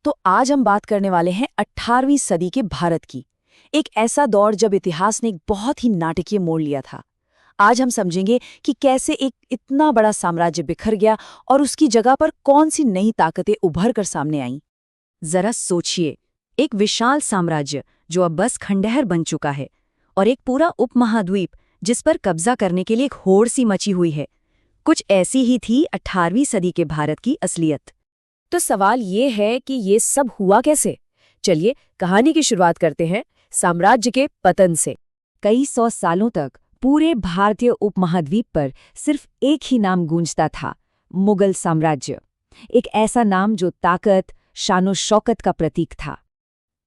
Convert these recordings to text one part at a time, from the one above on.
तो आज हम बात करने वाले हैं 18वीं सदी के भारत की। एक ऐसा दौर जब इतिहास ने एक बहुत ही नाटकीय मोड़ लिया था। आज हम समझेंगे कि कैसे एक इतना बड़ा साम्राज्य बिखर गया और उसकी जगह पर कौन सी नई ताकतें उभर कर सामने आईं। जरा सोचिए, एक विशाल साम्राज्य जो अब बस खंडहर बन चुका है, और एक पूरा उपमहाद्वीप जिस पर कब्जा करने के लिए एक होड़ सी मची हुई है। कुछ ऐसी ही थी 18वीं सदी के भारत की असलियत। तो सवाल ये है कि ये सब हुआ कैसे? चलिए कहानी की शुरुआत करते हैं साम्राज्य के पतन से। कई सौ सालों तक पूरे भारतीय उपमहाद्वीप पर सिर्फ एक ही नाम गूंजता था, मुगल साम्राज्य। एक ऐसा नाम जो ताकत, शानो शौकत का प्रतीक था।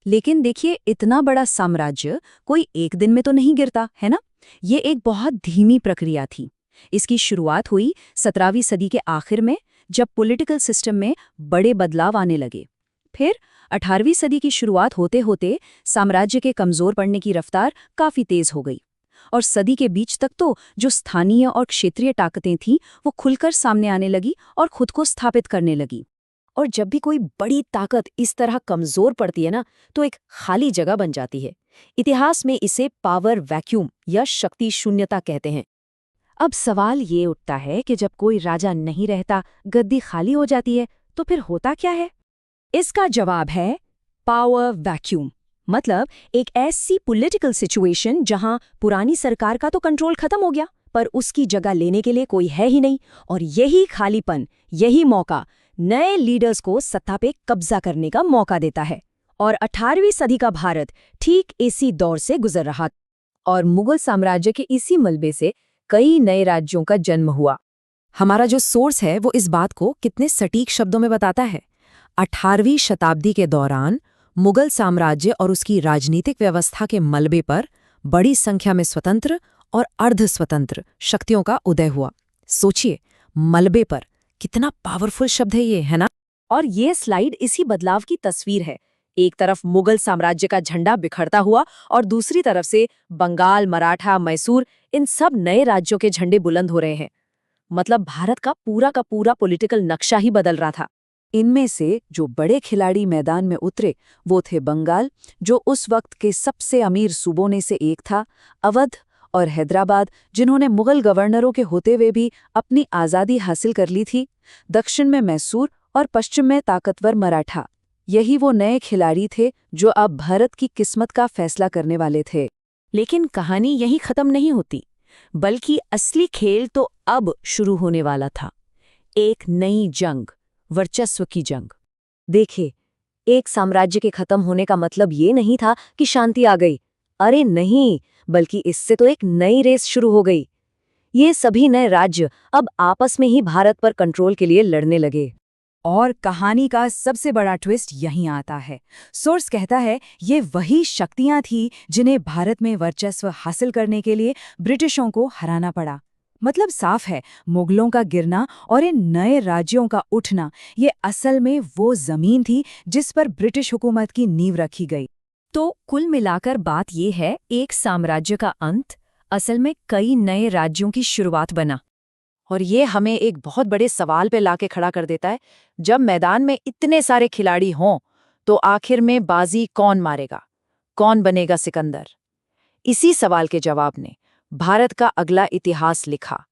लेकिन देखिए, इतना बड़ा साम्राज्य कोई एक दिन में तो नहीं गिरता, है ना? ये एक बहुत धीमी प्रक्रिया थी। इसकी शुरुआत हुई 17वीं सदी के आखिर में, जब पॉलिटिकल सिस्टम में बड़े बदलाव आने लगे। फिर 18वीं सदी की शुरुआत होते होते साम्राज्य के कमजोर पड़ने की रफ्तार काफी तेज हो गई, और सदी के बीच तक तो जो स्थानीय और क्षेत्रीय ताकतें थीं वो खुलकर सामने आने लगी और खुद को स्थापित करने लगी। और जब भी कोई बड़ी ताकत इस तरह कमजोर पड़ती है ना, तो एक खाली जगह बन जाती है। इतिहास में इसे पावर वैक्यूम या शक्ति शून्यता कहते हैं। अब सवाल ये उठता है कि जब कोई राजा नहीं रहता, गद्दी खाली हो जाती है, तो फिर होता क्या है? इसका जवाब है पावर वैक्यूम। मतलब एक ऐसी पॉलिटिकल सिचुएशन जहां पुरानी सरकार का तो कंट्रोल खत्म हो गया, पर उसकी जगह लेने के लिए कोई है ही नहीं। और यही खालीपन, यही मौका नए लीडर्स को सत्ता पे कब्जा करने का मौका देता है। और 18वीं सदी का भारत ठीक इसी दौर से गुजर रहा। और मुगल साम्राज्य के इसी मलबे से कई नए राज्यों का जन्म हुआ। हमारा जो सोर्स है वो इस बात को कितने सटीक शब्दों में बताता है। 18वीं शताब्दी के दौरान मुगल साम्राज्य और उसकी राजनीतिक व्यवस्था के मलबे पर बड़ी संख्या में स्वतंत्र और अर्ध स्वतंत्र शक्तियों का उदय हुआ। सोचिए, मलबे पर, कितना पावरफुल शब्द है ये, है ना? और ये स्लाइड इसी बदलाव की तस्वीर है। एक तरफ मुगल साम्राज्य का झंडा बिखरता हुआ और दूसरी तरफ से बंगाल, मराठा, मैसूर, इन सब नए राज्यों के झंडे बुलंद हो रहे हैं। मतलब भारत का पूरा पॉलिटिकल नक्शा ही बदल रहा था। इनमें से जो बड़े खिलाड़ी मैदान में उतरे वो थे बंगाल, जो उस वक्त के सबसे अमीर सूबों में से एक था, अवध और हैदराबाद, जिन्होंने मुगल गवर्नरों के होते हुए भी अपनी आज़ादी हासिल कर ली थी, दक्षिण में मैसूर और पश्चिम में ताकतवर मराठा। यही वो नए खिलाड़ी थे जो अब भारत की किस्मत का फैसला करने वाले थे। लेकिन कहानी यही खत्म नहीं होती, बल्कि असली खेल तो अब शुरू होने वाला था। एक नई जंग, वर्चस्व की जंग। देखे, एक साम्राज्य के खत्म होने का मतलब ये नहीं था कि शांति आ गई। अरे नहीं, बल्कि इससे तो एक नई रेस शुरू हो गई। ये सभी नए राज्य अब आपस में ही भारत पर कंट्रोल के लिए लड़ने लगे। और कहानी का सबसे बड़ा ट्विस्ट यहीं आता है। सोर्स कहता है ये वही शक्तियां थीं जिन्हें भारत में वर्चस्व हासिल करने के लिए ब्रिटिशों को हराना पड़ा। मतलब साफ है, मुगलों का गिरना और इन नए राज्यों का उठना, ये असल में वो जमीन थी जिस पर ब्रिटिश हुकूमत की नींव रखी गई। तो कुल मिलाकर बात ये है, एक साम्राज्य का अंत असल में कई नए राज्यों की शुरुआत बना। और ये हमें एक बहुत बड़े सवाल पे लाके खड़ा कर देता है। जब मैदान में इतने सारे खिलाड़ी हों, तो आखिर में बाजी कौन मारेगा? कौन बनेगा सिकंदर? इसी सवाल के जवाब ने भारत का अगला इतिहास लिखा।